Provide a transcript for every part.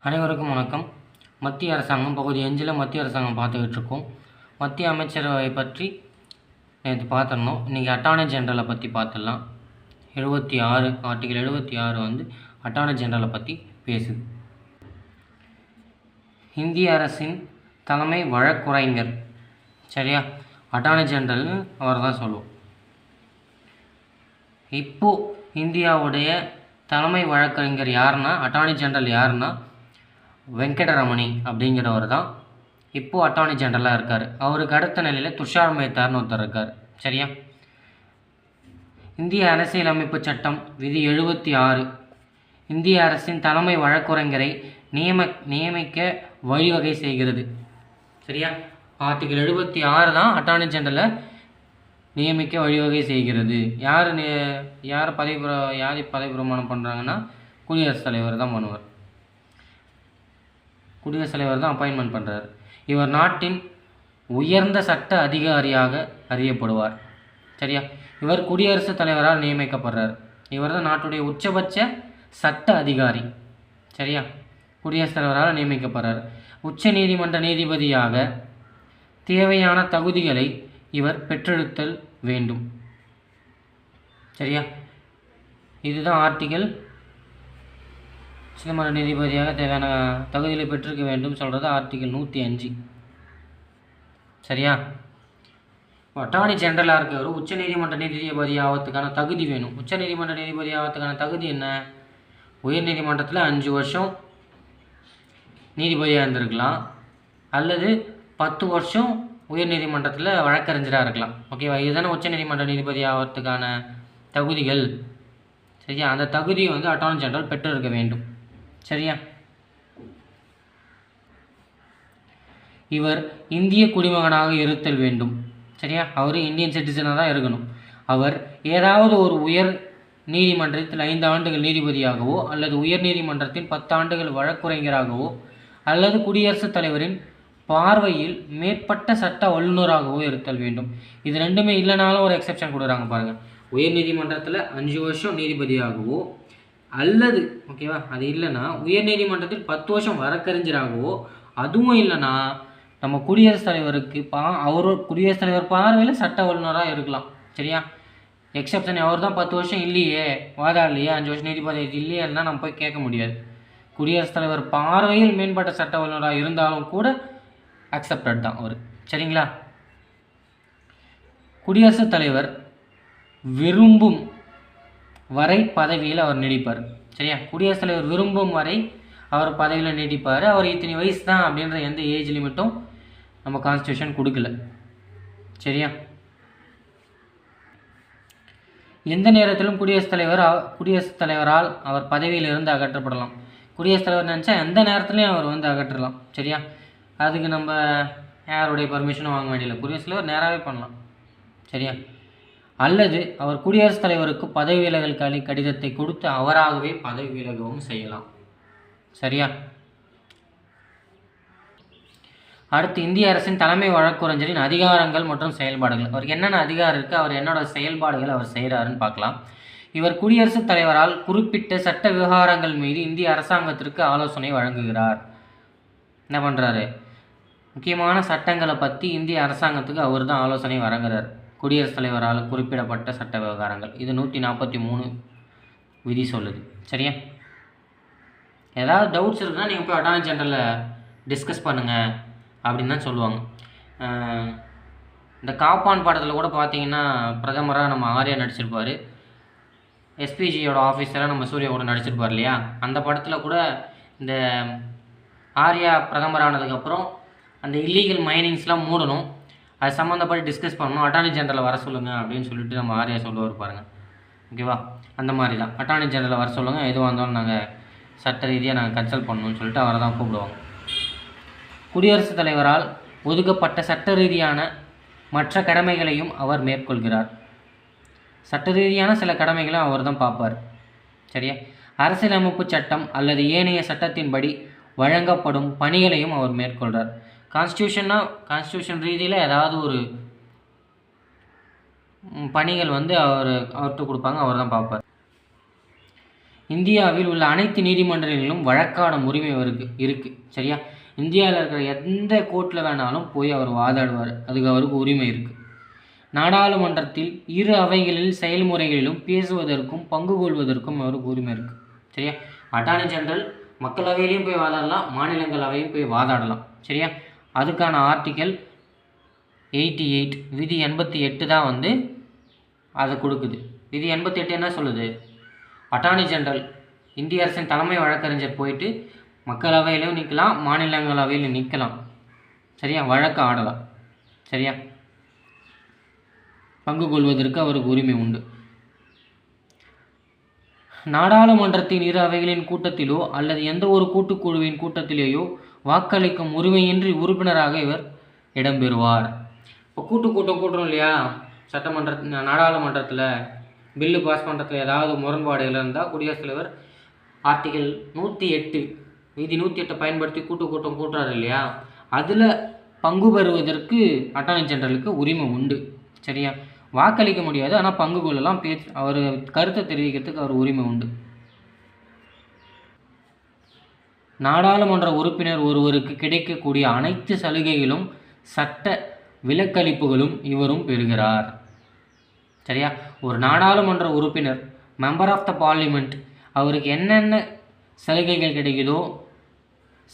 அனைவருக்கும் வணக்கம். மத்திய அரசாங்கம் பகுதி 5 மத்திய அரசாங்கம் பார்த்துக்கிட்டு இருக்கோம். மத்திய அமைச்சரவை பற்றி நேற்று பார்த்துருந்தோம். இன்றைக்கி அட்டார்னி ஜெனரலை பற்றி பார்த்துடலாம். 76 ஆர்டிகல் 76 வந்து அட்டார்னி ஜெனரலை பற்றி பேசுது. இந்திய அரசின் தலைமை வழக்குரைஞர், சரியா? அட்டார்னி ஜெனரல்னு அவர் தான் சொல்லுவோம். இப்போது இந்தியாவுடைய தலைமை வழக்கறிஞர் யாருன்னா, அட்டார்னி ஜெனரல் யாருன்னா வெங்கடரமணி அப்படிங்கிறவர் தான் இப்போது அட்டார்னி ஜெனரலாக இருக்கார். அவருக்கு அடுத்த நிலையில் துஷார் மேத்தார்னு ஒருத்தர் இருக்கார், சரியா? இந்திய அரசியலமைப்பு சட்டம் விதி 76 இந்திய அரசின் தலைமை வழக்குரைஞரை நியமிக்க வழிவகை செய்கிறது, சரியா? ஆர்டிகல் 76 தான் அட்டார்னி ஜெனரலை நியமிக்க வழிவகை செய்கிறது. யார் பதவி பிரமாணம் பண்ணுறாங்கன்னா குடியரசுத் தலைவர் தான் பண்ணுவார். குடியரசுத் தலைவர் தான் அப்பாயின்மெண்ட் பண்ணுறார். இவர் நாட்டின் உயர்ந்த சட்ட அதிகாரியாக அறியப்படுவார், சரியா? இவர் குடியரசுத் தலைவரால் நியமிக்கப்படுறார். இவர் தான் நாட்டுடைய உச்சபட்ச சட்ட அதிகாரி, சரியா? குடியரசுத் தலைவரால் நியமிக்கப்படுறார். உச்ச நீதிமன்ற நீதிபதியாக தேவையான தகுதிகளை இவர் பெற்றெடுத்தல் வேண்டும், சரியா? இதுதான் ஆர்டிகல். உச்சநீதிமன்ற நீதிபதியாக தேவையான தகுதிகளை பெற்றிருக்க வேண்டும் சொல்கிறது ஆர்டிகல் 105, சரியா? அட்டார்னி ஜெனரலாக இருக்கிறவர் உச்சநீதிமன்ற நீதிபதி ஆகிறதுக்கான தகுதி வேணும். உச்சநீதிமன்ற நீதிபதி ஆகிறதுக்கான தகுதி என்ன? உயர்நீதிமன்றத்தில் 5 வருஷம் நீதிபதியாக இருந்திருக்கலாம், அல்லது 10 வருஷம் உயர்நீதிமன்றத்தில் வழக்கறிஞராக இருக்கலாம், ஓகேவா? இதுதானே உச்சநீதிமன்ற நீதிபதி ஆகிறதுக்கான தகுதிகள், சரியா? அந்த தகுதியை வந்து அட்டார்னி ஜெனரல் பெற்றிருக்க வேண்டும், சரியா? இவர் இந்திய குடிமகனாக இருத்தல் வேண்டும், சரியா? அவர் இந்தியன் சிட்டிசனாக தான் இருக்கணும். அவர் ஏதாவது ஒரு உயர் நீதிமன்றத்தில் 5 ஆண்டுகள் நீதிபதியாகவோ, அல்லது உயர் நீதிமன்றத்தின் 10 ஆண்டுகள் வழக்குரைஞராகவோ, அல்லது குடியரசுத் தலைவரின் பார்வையில் மேற்பட்ட சட்ட வல்லுநராகவோ இருத்தல் வேண்டும். இது ரெண்டுமே இல்லைனாலும் ஒரு எக்ஸெப்ஷன் கொடுக்குறாங்க பாருங்கள். உயர் நீதிமன்றத்தில் 5 வருஷம் நீதிபதியாகவோ, அல்லது, ஓகேவா, அது இல்லைன்னா உயர்நீதிமன்றத்தில் 10 வருஷம் வழக்கறிஞராகவோ, அதுவும் இல்லைன்னா நம்ம குடியரசுத் தலைவருக்கு குடியரசுத் தலைவர் பார்வையில் சட்ட வல்லுநராக இருக்கலாம், சரியா? எக்ஸப்ஷன் அவர் தான் 10 வருஷம் இல்லையே, வாதாடலையே, 5 வருஷம் நீதிபதி இல்லையேன்னா நம்ம போய் கேட்க முடியாது. குடியரசுத் தலைவர் பார்வையில் மேம்பட்ட சட்ட வல்லுநராக இருந்தாலும் கூட அக்செப்டட் தான் அவர், சரிங்களா? குடியரசுத் தலைவர் விரும்பும் வரை பதவியில் அவர் நீடிப்பார், சரியா? குடியரசுத் தலைவர் விரும்பும் வரை அவர் பதவியில் நீடிப்பார். அவர் இத்தனை வயசு தான் அப்படின்ற எந்த ஏஜ் லிமிட்டும் நம்ம கான்ஸ்டியூஷன் கொடுக்கல, சரியா? எந்த நேரத்திலும் குடியரசுத் தலைவரால் அவர் பதவியில் இருந்து அகற்றப்படலாம். குடியரசுத் தலைவர் நினச்சா எந்த நேரத்துலையும் அவர் வந்து அகற்றலாம், சரியா? அதுக்கு நம்ம யாருடைய பர்மிஷனும் வாங்க வேண்டியதில்லை. குடியரசுத் தலைவர் நேராகவே பண்ணலாம், சரியா? அல்லது அவர் குடியரசுத் தலைவருக்கு பதவி விலகல் கடிதத்தை கொடுத்து அவராகவே பதவி விலகவும் செய்யலாம், சரியா? அடுத்து இந்திய அரசின் தலைமை வழக்குரைஞரின் அதிகாரங்கள் மற்றும் செயல்பாடுகள். அவருக்கு என்னென்ன அதிகாரம் இருக்குது, அவர் என்னோட செயல்பாடுகள் அவர் செய்கிறாருன்னு பார்க்கலாம். இவர் குடியரசுத் தலைவரால் குறிப்பிட்ட சட்ட விவகாரங்கள் மீது இந்திய அரசாங்கத்திற்கு ஆலோசனை வழங்குகிறார். என்ன பண்ணுறாரு? முக்கியமான சட்டங்களை பற்றி இந்திய அரசாங்கத்துக்கு அவர் தான் ஆலோசனை வழங்குகிறார். குடியரசுத் தலைவரால் குறிப்பிடப்பட்ட சட்ட விவகாரங்கள், இது 143 விதி சொல்லுது, சரியா? ஏதாவது டவுட்ஸ் இருக்குன்னா நீங்கள் போய் அட்டார்னி ஜெனரலில் டிஸ்கஸ் பண்ணுங்கள் அப்படின்னு தான் சொல்லுவாங்க. இந்த காப்பான் படத்தில் கூட பார்த்தீங்கன்னா பிரதமராக நம்ம ஆர்யா நடிச்சிருப்பார், எஸ்பிஜியோட ஆஃபீஸராக நம்ம சூர்யா கூட நடிச்சிருப்பார் இல்லையா? அந்த படத்தில் கூட இந்த ஆர்யா பிரதமரானதுக்கப்புறம் அந்த இல்லீகல் மைனிங்ஸ்லாம் மூடணும், அது சம்மந்தப்பட்டு டிஸ்கஸ் பண்ணணும், அட்டார்னி ஜெனரலை வர சொல்லுங்கள் அப்படின்னு சொல்லிட்டு நம்ம ஆர்யா சொல்லுவார் பாருங்கள், ஓகேவா? அந்த மாதிரி தான் அட்டார்னி ஜெனரலை வர சொல்லுங்கள், எதுவாக இருந்தாலும் நாங்கள் சட்ட ரீதியாக நாங்கள் கன்சல்ட் பண்ணணும்னு சொல்லிட்டு அவரை தான் கூப்பிடுவாங்க. குடியரசுத் தலைவரால் ஒதுக்கப்பட்ட சட்ட ரீதியான மற்ற கடமைகளையும் அவர் மேற்கொள்கிறார். சட்ட ரீதியான சில கடமைகளை அவர் தான் பார்ப்பார், சரியா? அரசியலமைப்பு சட்டம் அல்லது ஏனைய சட்டத்தின்படி வழங்கப்படும் பணிகளையும் அவர் மேற்கொள்கிறார். கான்ஸ்டியூஷன் ரீதியில் ஏதாவது ஒரு பணிகள் வந்து அவர்கிட்ட கொடுப்பாங்க, அவர் தான் பார்ப்பார். இந்தியாவில் உள்ள அனைத்து நீதிமன்றங்களிலும் வழக்காடும் உரிமை அவருக்கு இருக்குது. சரியா? இந்தியாவில் இருக்கிற எந்த கோர்ட்டில் வேணாலும் போய் அவர் வாதாடுவார். அதுக்கு அவருக்கு உரிமை இருக்குது. நாடாளுமன்றத்தில் இரு அவைகளில் செயல்முறைகளிலும் பேசுவதற்கும் பங்கு கொள்வதற்கும் அவருக்கு உரிமை இருக்குது. சரியா? அட்டார்னி ஜெனரல் மக்களவையிலையும் போய் வாதாடலாம், மாநிலங்களவையும் போய் வாதாடலாம். சரியா? அதுக்கான ஆர்டிக்கல் 88 விதி 88 தான் வந்து அதை கொடுக்குது. விதி 88 என்ன சொல்லுது? அட்டார்னி ஜெனரல் இந்திய அரசின் தலைமை வழக்கறிஞர் போயிட்டு மக்களவையிலும் நிற்கலாம், மாநிலங்களவையிலும் நிற்கலாம். சரியா? வழக்கு ஆடலாம். சரியா? பங்கு கொள்வதற்கு அவருக்கு உரிமை உண்டு. நாடாளுமன்றத்தின் இரு அவைகளின் கூட்டத்திலோ அல்லது எந்த ஒரு கூட்டுக்குழுவின் கூட்டத்திலேயோ வாக்களிக்கும் உரிமையின்றி உறுப்பினராக இவர் இடம்பெறுவார். இப்போ கூட்டம் கூட்டுறோம் இல்லையா? நாடாளுமன்றத்தில் பில்லு பாஸ் பண்ணுறதுல ஏதாவது முரண்பாடுகள் இருந்தால் குடியரசுத் தலைவர் ஆர்டிகல் 108 விதி 108 பயன்படுத்தி கூட்டம் கூட்டுறாரு இல்லையா? அதில் பங்கு பெறுவதற்கு அட்டார்னி ஜெனரலுக்கு உரிமை உண்டு. சரியா? வாக்களிக்க முடியாது, ஆனால் பங்கு கொள்ளலாம், அவர் கருத்தை தெரிவிக்கிறதுக்கு அவர் உரிமை உண்டு. நாடாளுமன்ற உறுப்பினர் ஒருவருக்கு கிடைக்கக்கூடிய அனைத்து சலுகைகளும் சட்ட விலக்களிப்புகளும் இவரும் பெறுகிறார். சரியா? ஒரு நாடாளுமன்ற உறுப்பினர் மெம்பர் ஆஃப் த பார்லிமெண்ட் அவருக்கு என்னென்ன சலுகைகள் கிடைக்குதோ,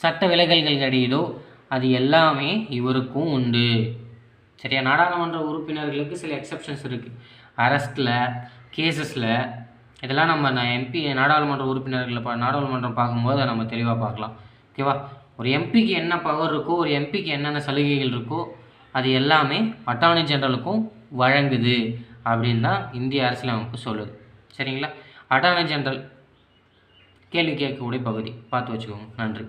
சட்ட விலகல்கள் கிடைக்குதோ, அது எல்லாமே இவருக்கும் உண்டு. சரியா? நாடாளுமன்ற உறுப்பினர்களுக்கு சில எக்ஸப்ஷன்ஸ் இருக்குது. அரெஸ்ட்டில், கேசஸில், இதெல்லாம் நம்ம நாடாளுமன்ற உறுப்பினர்களை நாடாளுமன்றம் பார்க்கும்போது நம்ம தெளிவாக பார்க்கலாம். ஓகேவா? ஒரு எம்பிக்கு என்ன பவர் இருக்கோ, ஒரு எம்பிக்கு என்னென்ன சலுகைகள் இருக்கோ, அது எல்லாமே அட்டார்னி ஜெனரலுக்கும் வழங்குது அப்படின்னு தான் இந்திய அரசியலமைப்பு சொல்லுது. சரிங்களா? அட்டார்னி ஜெனரல் கேள்வி கேட்கக்கூடிய பகுதி பார்த்து வச்சுக்கோங்க. நன்றி.